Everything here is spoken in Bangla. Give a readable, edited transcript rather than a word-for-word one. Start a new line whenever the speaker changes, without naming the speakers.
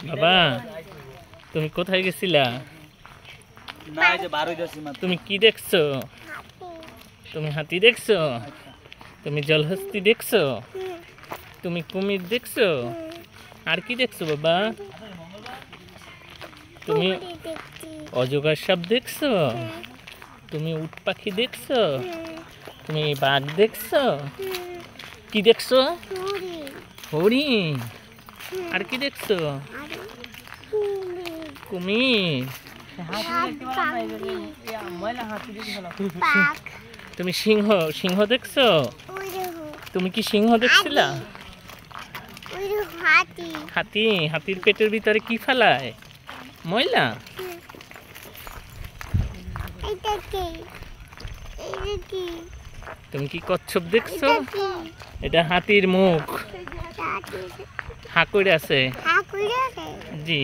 বাবা তুমি কোথায় গেছিলা? তুমি কি দেখছো? তুমি হাতি দেখছো? তুমি জলহস্তি দেখছো? তুমি কুমির দেখছো? আর কি দেখছো বাবা? তুমি অজগর সাপ দেখছো? তুমি উট পাখি দেখছো? তুমি বাঘ দেখছো? কি দেখছো? হরিণ। আর কি দেখছো? কুমির। তুমি সিংহ সিংহ দেখছো? তুমি কি সিংহ দেখছিলা? হাতি। হাতির পেটের ভিতরে কি ফেলায়? ময়লা। তুমি কি কচ্ছপ দেখছো? এটা হাতির মুখ। হাঁ কইরা আছে। জি।